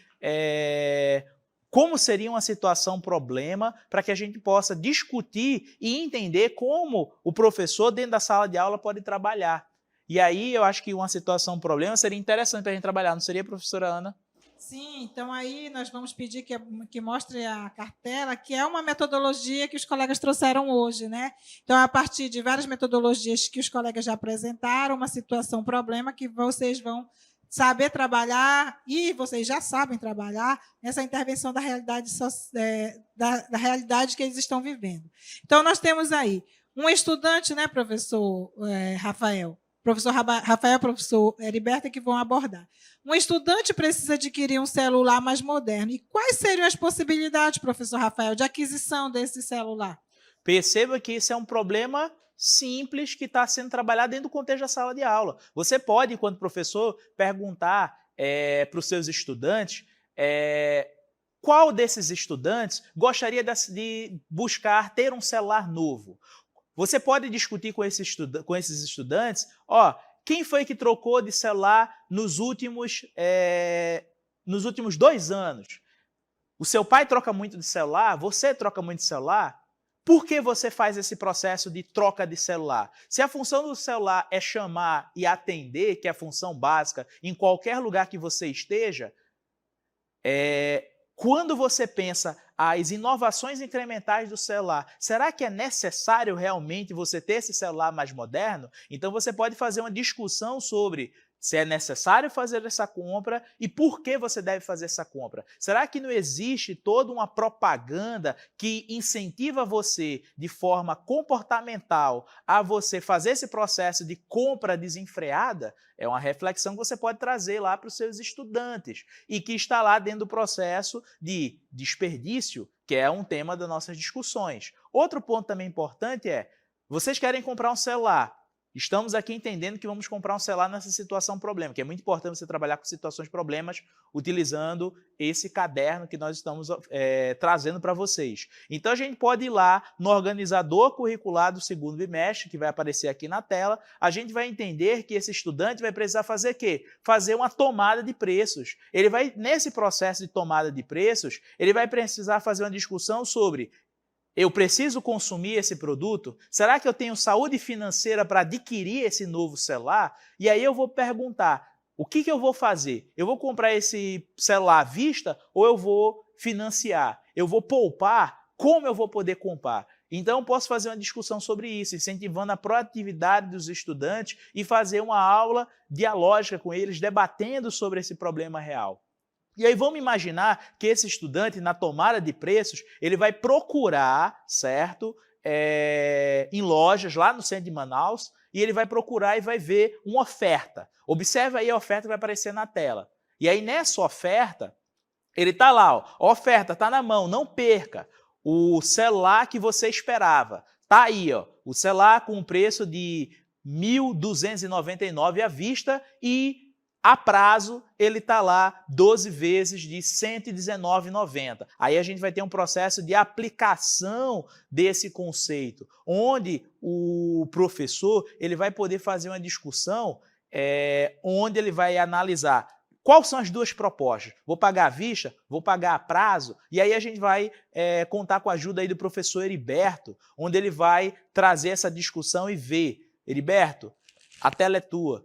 Speaker 4: como seria uma situação problema para que a gente possa discutir e entender como o professor dentro da sala de aula pode trabalhar. E aí eu acho que uma situação problema seria interessante para a gente trabalhar, não seria, professora Ana?
Speaker 1: Sim, então aí nós vamos pedir que mostre a cartela, que é uma metodologia que os colegas trouxeram hoje, né? Então, a partir de várias metodologias que os colegas já apresentaram, uma situação, problema, que vocês vão saber trabalhar, e vocês já sabem trabalhar, nessa intervenção da realidade, da realidade que eles estão vivendo. Então, nós temos aí um estudante, né, professor Rafael? Professor Rafael, professor Heriberto, que vão abordar. Um estudante precisa adquirir um celular mais moderno. E quais seriam as possibilidades, professor Rafael, de aquisição desse celular?
Speaker 4: Perceba que esse é um problema simples que está sendo trabalhado dentro do contexto da sala de aula. Você pode, enquanto professor, perguntar para os seus estudantes qual desses estudantes gostaria de buscar ter um celular novo. Você pode discutir com esses estudantes, quem foi que trocou de celular nos últimos 2 anos? O seu pai troca muito de celular? Você troca muito de celular? Por que você faz esse processo de troca de celular? Se a função do celular é chamar e atender, que é a função básica, em qualquer lugar que você esteja, quando você pensa as inovações incrementais do celular, será que é necessário realmente você ter esse celular mais moderno? Então você pode fazer uma discussão sobre se é necessário fazer essa compra e por que você deve fazer essa compra. Será que não existe toda uma propaganda que incentiva você de forma comportamental a você fazer esse processo de compra desenfreada? É uma reflexão que você pode trazer lá para os seus estudantes e que está lá dentro do processo de desperdício, que é um tema das nossas discussões. Outro ponto também importante é, vocês querem comprar um celular. Estamos aqui entendendo que vamos comprar um celular nessa situação problema, que é muito importante você trabalhar com situações problemas utilizando esse caderno que nós estamos trazendo para vocês. Então, a gente pode ir lá no organizador curricular do segundo bimestre, que vai aparecer aqui na tela, a gente vai entender que esse estudante vai precisar fazer o quê? Fazer uma tomada de preços. Ele vai, nesse processo de tomada de preços, ele vai precisar fazer uma discussão sobre: eu preciso consumir esse produto? Será que eu tenho saúde financeira para adquirir esse novo celular? E aí eu vou perguntar, o que eu vou fazer? Eu vou comprar esse celular à vista ou eu vou financiar? Eu vou poupar como eu vou poder comprar? Então, eu posso fazer uma discussão sobre isso, incentivando a proatividade dos estudantes e fazer uma aula dialógica com eles, debatendo sobre esse problema real. E aí vamos imaginar que esse estudante, na tomada de preços, ele vai procurar, certo, em lojas lá no centro de Manaus, e ele vai procurar e vai ver uma oferta. Observe aí a oferta que vai aparecer na tela. E aí nessa oferta, ele está lá, ó, a oferta está na mão, não perca. O celular que você esperava. Está aí, ó, o celular com um preço de R$ 1.299 à vista e a prazo ele está lá 12 vezes de R$ 119,90. Aí a gente vai ter um processo de aplicação desse conceito, onde o professor ele vai poder fazer uma discussão onde ele vai analisar quais são as duas propostas. Vou pagar à vista? Vou pagar a prazo? E aí a gente vai contar com a ajuda aí do professor Heriberto, onde ele vai trazer essa discussão e ver. Heriberto, a tela é tua.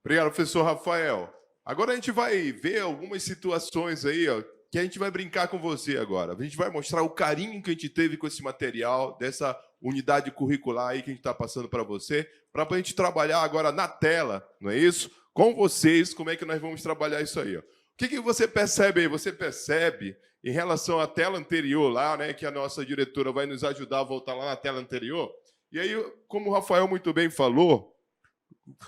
Speaker 2: Obrigado, professor Rafael. Agora a gente vai ver algumas situações aí, ó, que a gente vai brincar com você agora. A gente vai mostrar o carinho que a gente teve com esse material, dessa unidade curricular aí que a gente está passando para você, para a gente trabalhar agora na tela, não é isso? Com vocês, como é que nós vamos trabalhar isso aí? Ó. O que você percebe aí? Você percebe, em relação à tela anterior lá, né, que a nossa diretora vai nos ajudar a voltar lá na tela anterior. E aí, como o Rafael muito bem falou,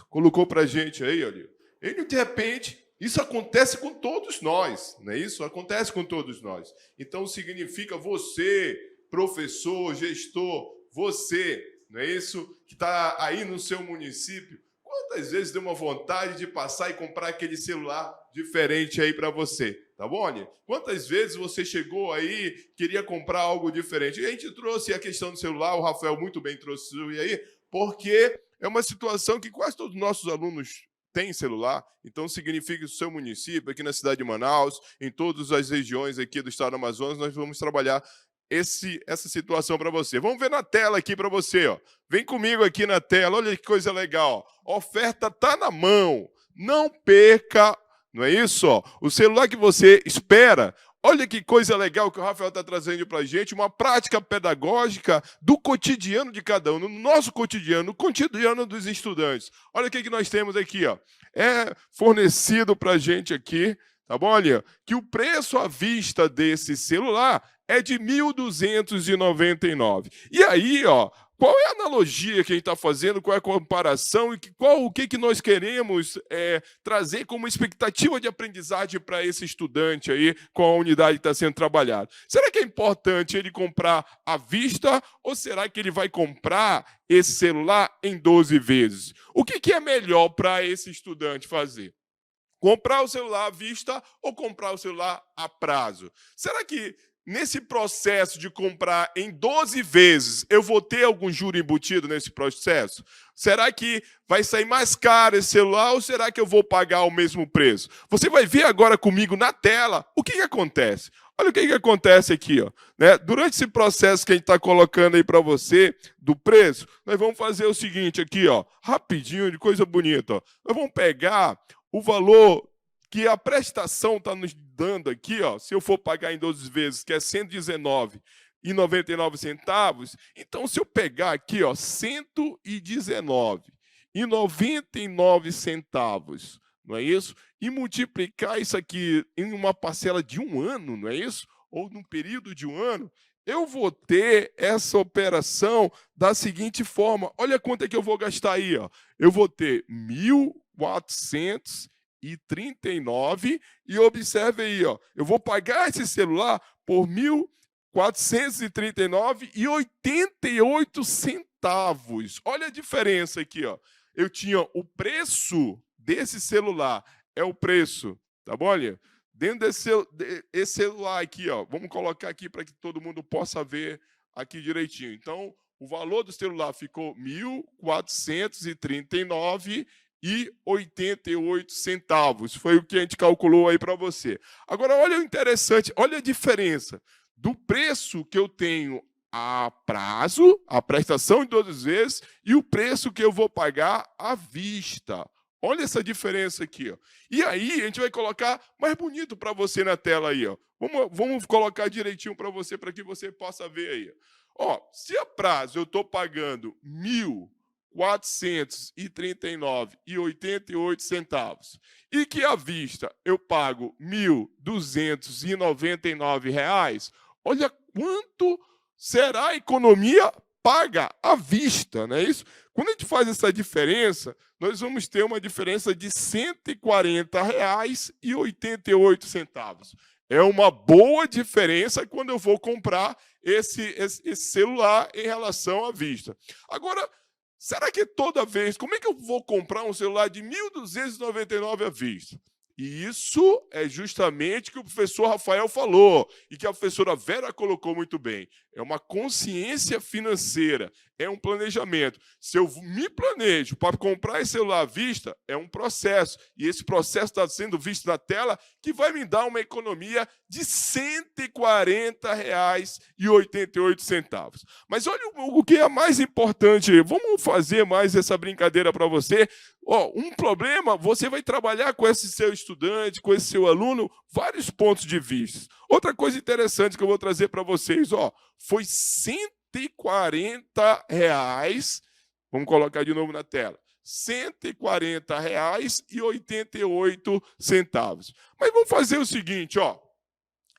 Speaker 2: colocou para a gente aí, olha, e de repente, isso acontece com todos nós, não é isso? Acontece com todos nós. Então, significa você, professor, gestor, você, não é isso? Que está aí no seu município, quantas vezes deu uma vontade de passar e comprar aquele celular diferente aí para você, tá bom, Aninha? Quantas vezes você chegou aí, queria comprar algo diferente? E a gente trouxe a questão do celular, o Rafael muito bem trouxe aí, porque é uma situação que quase todos os nossos alunos têm celular, então significa que o seu município, aqui na cidade de Manaus, em todas as regiões aqui do estado do Amazonas, nós vamos trabalhar essa situação para você. Vamos ver na tela aqui para você. Ó. Vem comigo aqui na tela, olha que coisa legal. Ó. A oferta está na mão, não perca, não é isso? Ó. O celular que você espera. Olha que coisa legal que o Rafael está trazendo para a gente, uma prática pedagógica do cotidiano de cada um, no nosso cotidiano, no cotidiano dos estudantes. Olha o que nós temos aqui. Ó. É fornecido para a gente aqui, tá bom? Olha, que o preço à vista desse celular é de R$ 1.299. E aí, ó, qual é a analogia que a gente está fazendo, qual é a comparação e o que nós queremos trazer como expectativa de aprendizagem para esse estudante aí com a unidade que está sendo trabalhada? Será que é importante ele comprar à vista ou será que ele vai comprar esse celular em 12 vezes? O que é melhor para esse estudante fazer? Comprar o celular à vista ou comprar o celular a prazo? Será que nesse processo de comprar em 12 vezes, eu vou ter algum juro embutido nesse processo? Será que vai sair mais caro esse celular ou será que eu vou pagar o mesmo preço? Você vai ver agora comigo na tela o que acontece. Olha o que acontece aqui. Ó, né? Durante esse processo que a gente está colocando aí para você, do preço, nós vamos fazer o seguinte aqui, ó, rapidinho, de coisa bonita. Ó. Nós vamos pegar o valor que a prestação está nos dando aqui, ó, se eu for pagar em 12 vezes, que é R$ 119,99, então se eu pegar aqui, ó, R$ 119,99, não é isso? E multiplicar isso aqui em uma parcela de um ano, não é isso? Ou num período de um ano, eu vou ter essa operação da seguinte forma. Olha quanto é que eu vou gastar aí, ó. Eu vou ter R$ 1.439 e observe aí, ó, eu vou pagar esse celular por R$ 1.439,88. Olha a diferença aqui, ó. Eu tinha o preço desse celular, é o preço, tá bom? Olha, dentro desse celular aqui, ó, vamos colocar aqui para que todo mundo possa ver aqui direitinho. Então, o valor do celular ficou R$ 1.439,88. Foi o que a gente calculou aí para você. Agora, olha o interessante, olha a diferença do preço que eu tenho a prazo, a prestação em 12 vezes, e o preço que eu vou pagar à vista.
Speaker 5: Olha essa diferença aqui, ó. E aí, a gente vai colocar mais bonito para você na tela aí, ó. Vamos colocar direitinho para que você possa ver aí. Ó, se a prazo eu estou pagando R$ 1.439,88 e que à vista eu pago R$ 1.299, olha quanto será a economia paga à vista, não é isso? Quando a gente faz essa diferença, nós vamos ter uma diferença de R$ 140,88. É uma boa diferença quando eu vou comprar esse celular em relação à vista. Agora, será que toda vez, como é que eu vou comprar um celular de R$ 1.299 à vista? E isso é justamente o que o professor Rafael falou e que a professora Vera colocou muito bem. É uma consciência financeira, é um planejamento. Se eu me planejo para comprar esse celular à vista, é um processo. E esse processo está sendo visto na tela, que vai me dar uma economia de R$ 140,88. Mas olha o que é mais importante. Vamos fazer mais essa brincadeira para você. Ó, um problema, você vai trabalhar com esse seu estudante, com esse seu aluno, vários pontos de vista. Outra coisa interessante que eu vou trazer para vocês, ó, foi R$ 140, vamos colocar de novo na tela, R$ 140,88. Mas vamos fazer o seguinte, ó,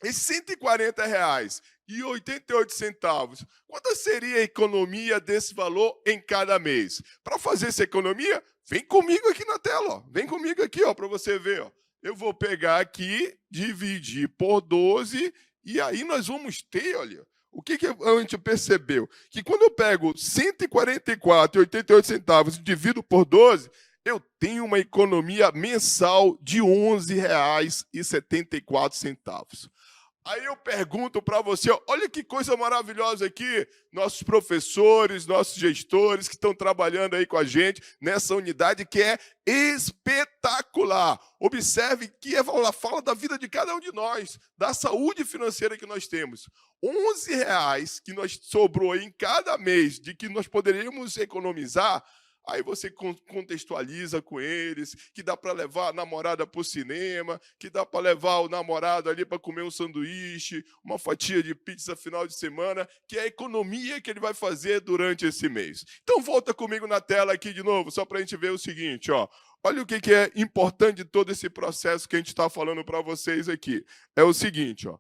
Speaker 5: esses R$ 140,88, quanto seria a economia desse valor em cada mês? Para fazer essa economia, vem comigo aqui na tela, ó. Vem comigo aqui, ó, para você ver, ó. Eu vou pegar aqui, dividir por 12, e aí nós vamos ter, olha, o que a gente percebeu? Que quando eu pego R$ 144,88 e divido por 12, eu tenho uma economia mensal de R$ 11,74. Aí eu pergunto para você, olha que coisa maravilhosa aqui, nossos professores, nossos gestores que estão trabalhando aí com a gente nessa unidade que é espetacular. Observe que ela fala da vida de cada um de nós, da saúde financeira que nós temos. R$ 11 que nós sobrou aí em cada mês de que nós poderíamos economizar. Aí você contextualiza com eles, que dá para levar a namorada para o cinema, que dá para levar o namorado ali para comer um sanduíche, uma fatia de pizza final de semana, que é a economia que ele vai fazer durante esse mês. Então volta comigo na tela aqui de novo, só para a gente ver o seguinte, ó. Olha o que é importante de todo esse processo que a gente está falando para vocês aqui. É o seguinte, ó.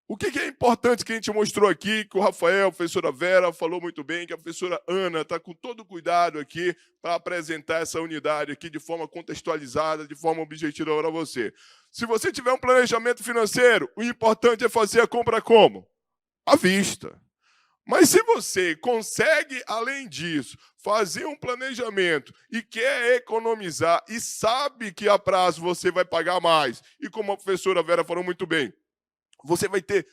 Speaker 5: O que é importante que a gente mostrou aqui, que o Rafael, a professora Vera falou muito bem, que a professora Ana está com todo cuidado aqui para apresentar essa unidade aqui de forma contextualizada, de forma objetiva para você. Se você tiver um planejamento financeiro, o importante é fazer a compra como? À vista. Mas se você consegue, além disso, fazer um planejamento e quer economizar e sabe que a prazo você vai pagar mais, e como a professora Vera falou muito bem, você vai ter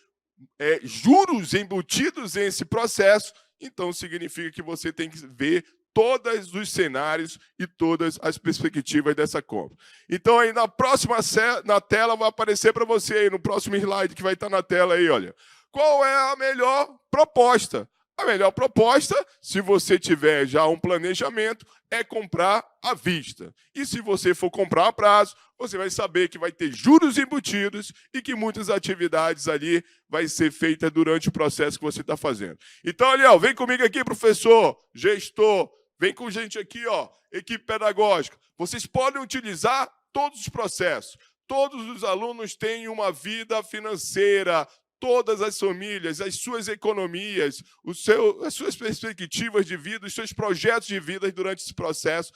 Speaker 5: juros embutidos nesse processo, então significa que você tem que ver todos os cenários e todas as perspectivas dessa compra. Então, aí na próxima na tela vai aparecer para você, aí, no próximo slide que vai estar na tela aí, olha. Qual é a melhor proposta? A melhor proposta, se você tiver já um planejamento, é comprar à vista. E se você for comprar a prazo, você vai saber que vai ter juros embutidos e que muitas atividades ali vai ser feita durante o processo que você está fazendo. Então, Eliel, vem comigo aqui, professor, gestor, vem com gente aqui, ó, equipe pedagógica. Vocês podem utilizar todos os processos. Todos os alunos têm uma vida financeira, todas as famílias, as suas economias, as suas perspectivas de vida, os seus projetos de vida durante esse processo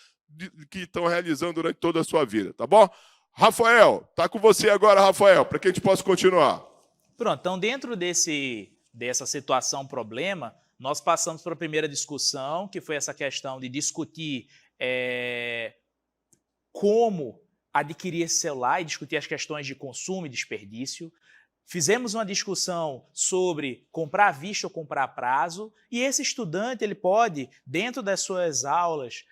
Speaker 5: que estão realizando durante toda a sua vida, tá bom? Rafael, tá com você agora, Rafael, para que a gente possa continuar.
Speaker 4: Pronto, então dentro dessa situação problema, nós passamos para a primeira discussão, que foi essa questão de discutir como adquirir esse celular e discutir as questões de consumo e desperdício. Fizemos uma discussão sobre comprar à vista ou comprar a prazo, e esse estudante ele pode, dentro das suas aulas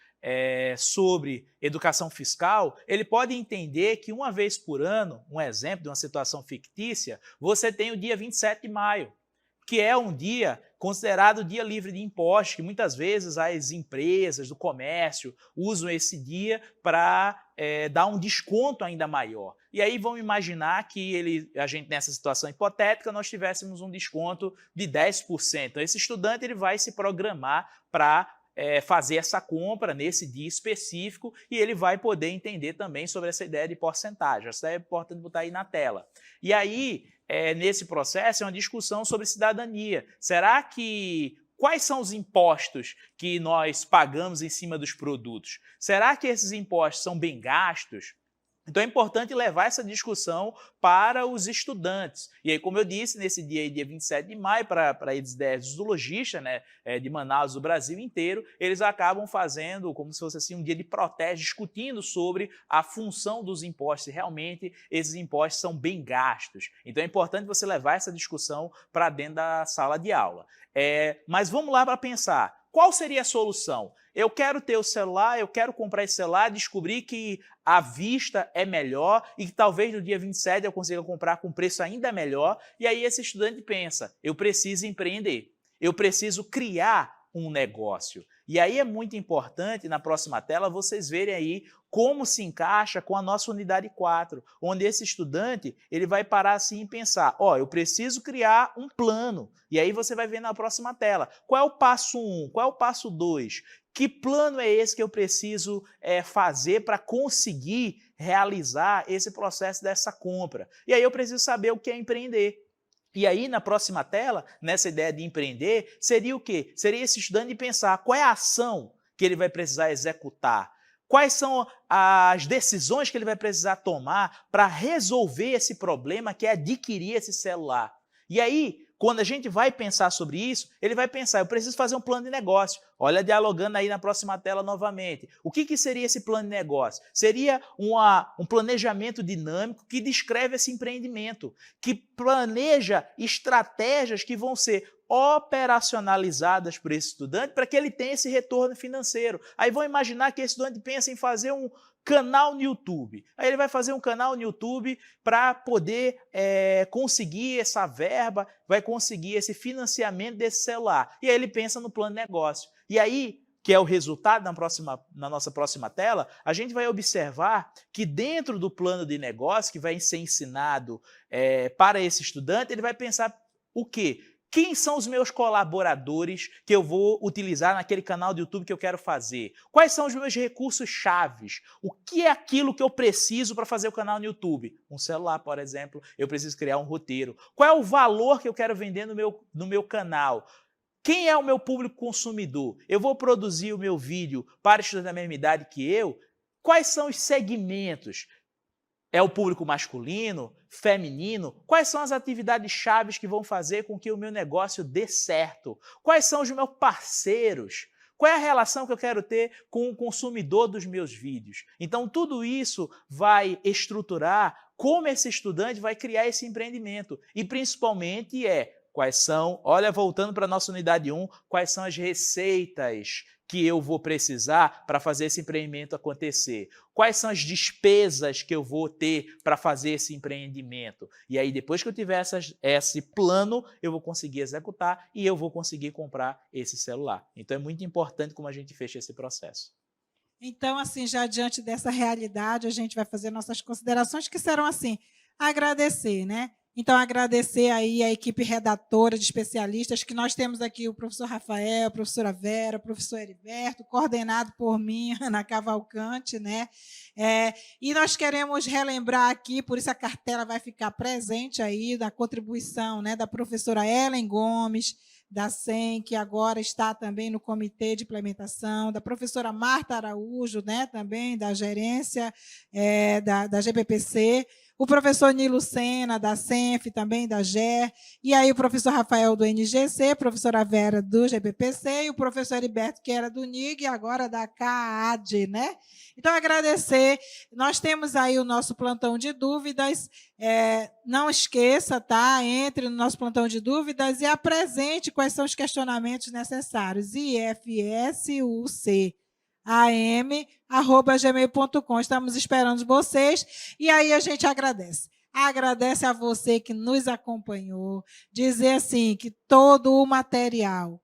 Speaker 4: sobre educação fiscal, ele pode entender que uma vez por ano, um exemplo de uma situação fictícia, você tem o dia 27 de maio, que é um dia considerado dia livre de impostos, que muitas vezes as empresas do comércio usam esse dia para dar um desconto ainda maior. E aí vamos imaginar que a gente, nessa situação hipotética, nós tivéssemos um desconto de 10%. Então, esse estudante ele vai se programar para fazer essa compra nesse dia específico e ele vai poder entender também sobre essa ideia de porcentagem. Isso é importante botar aí na tela. E aí, nesse processo, é uma discussão sobre cidadania. Será que quais são os impostos que nós pagamos em cima dos produtos? Será que esses impostos são bem gastos? Então é importante levar essa discussão para os estudantes. E aí, como eu disse, nesse dia 27 de maio, para eles 10 zoologistas, né, de Manaus, do Brasil inteiro, eles acabam fazendo como se fosse assim, um dia de protesto, discutindo sobre a função dos impostos, se realmente esses impostos são bem gastos. Então é importante você levar essa discussão para dentro da sala de aula. Mas vamos lá para pensar. Qual seria a solução? Eu quero ter o celular, eu quero comprar esse celular, descobrir que a vista é melhor e que talvez no dia 27 eu consiga comprar com preço ainda melhor. E aí esse estudante pensa, eu preciso empreender, eu preciso criar um negócio. E aí é muito importante, na próxima tela, vocês verem aí como se encaixa com a nossa unidade 4, onde esse estudante ele vai parar assim e pensar, eu preciso criar um plano. E aí você vai ver na próxima tela, qual é o passo 1, qual é o passo 2, que plano é esse que eu preciso fazer para conseguir realizar esse processo dessa compra. E aí eu preciso saber o que é empreender. E aí, na próxima tela, nessa ideia de empreender, seria o quê? Seria esse estudante pensar qual é a ação que ele vai precisar executar, quais são as decisões que ele vai precisar tomar para resolver esse problema que é adquirir esse celular. E aí, quando a gente vai pensar sobre isso, ele vai pensar, eu preciso fazer um plano de negócio. Olha, dialogando aí na próxima tela novamente. O que seria esse plano de negócio? Seria um planejamento dinâmico que descreve esse empreendimento, que planeja estratégias que vão ser operacionalizadas por esse estudante para que ele tenha esse retorno financeiro. Aí vão imaginar que esse estudante pensa em fazer um canal no YouTube. Aí ele vai fazer um canal no YouTube para poder conseguir essa verba, vai conseguir esse financiamento desse celular. E aí ele pensa no plano de negócio. E aí, que é o resultado na nossa próxima tela, a gente vai observar que dentro do plano de negócio que vai ser ensinado para esse estudante, ele vai pensar o quê? Quem são os meus colaboradores que eu vou utilizar naquele canal do YouTube que eu quero fazer? Quais são os meus recursos chaves? O que é aquilo que eu preciso para fazer o canal no YouTube? Um celular, por exemplo, eu preciso criar um roteiro. Qual é o valor que eu quero vender no meu canal? Quem é o meu público consumidor? Eu vou produzir o meu vídeo para estudantes da mesma idade que eu? Quais são os segmentos? É o público masculino, feminino? Quais são as atividades chaves que vão fazer com que o meu negócio dê certo? Quais são os meus parceiros? Qual é a relação que eu quero ter com o consumidor dos meus vídeos? Então, tudo isso vai estruturar como esse estudante vai criar esse empreendimento. E, principalmente, quais são, olha, voltando para a nossa unidade 1, quais são as receitas que eu vou precisar para fazer esse empreendimento acontecer? Quais são as despesas que eu vou ter para fazer esse empreendimento? E aí, depois que eu tiver esse plano, eu vou conseguir executar e eu vou conseguir comprar esse celular. Então, é muito importante como a gente fecha esse processo.
Speaker 1: Então, assim, já diante dessa realidade, a gente vai fazer nossas considerações, que serão assim, agradecer, né? Então, agradecer aí a equipe redatora de especialistas, que nós temos aqui o professor Rafael, a professora Vera, o professor Heriberto, coordenado por mim, Ana Cavalcante, né? E nós queremos relembrar aqui, por isso a cartela vai ficar presente aí, da contribuição, né, da professora Ellen Gomes, da SEM, que agora está também no comitê de implementação, da professora Marta Araújo, né, também da gerência da GBPC, o professor Nilo Sena, da SENF, também da GER, e aí o professor Rafael, do NGC, a professora Vera, do GBPC, e o professor Heriberto, que era do NIG, e agora da CAAD, né? Então, agradecer. Nós temos aí o nosso plantão de dúvidas. Não esqueça, tá? Entre no nosso plantão de dúvidas e apresente quais são os questionamentos necessários. ifsucam@gmail.com. Estamos esperando vocês e aí a gente agradece. agradece a você que nos acompanhou, dizer assim que todo o material,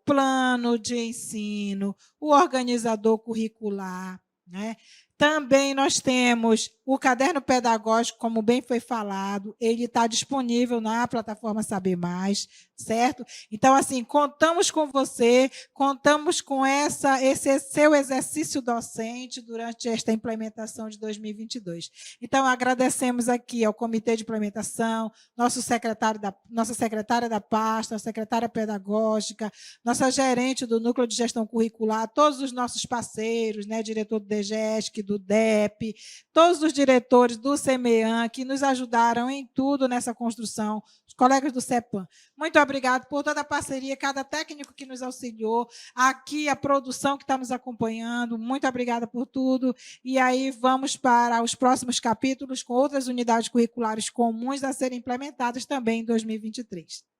Speaker 1: plano de ensino, o organizador curricular, né? Também nós temos o caderno pedagógico, como bem foi falado, ele está disponível na plataforma Saber Mais, certo? Então, assim, contamos com você, contamos com esse seu exercício docente durante esta implementação de 2022. Então, agradecemos aqui ao Comitê de Implementação, nossa secretária da pasta, a secretária pedagógica, nossa gerente do Núcleo de Gestão Curricular, todos os nossos parceiros, né, diretor do DGESC, do DEP, todos os diretores do CEMEAN, que nos ajudaram em tudo nessa construção, os colegas do CEPAM. Muito obrigado por toda a parceria, cada técnico que nos auxiliou, aqui a produção que está nos acompanhando, muito obrigada por tudo. E aí vamos para os próximos capítulos com outras unidades curriculares comuns a serem implementadas também em 2023.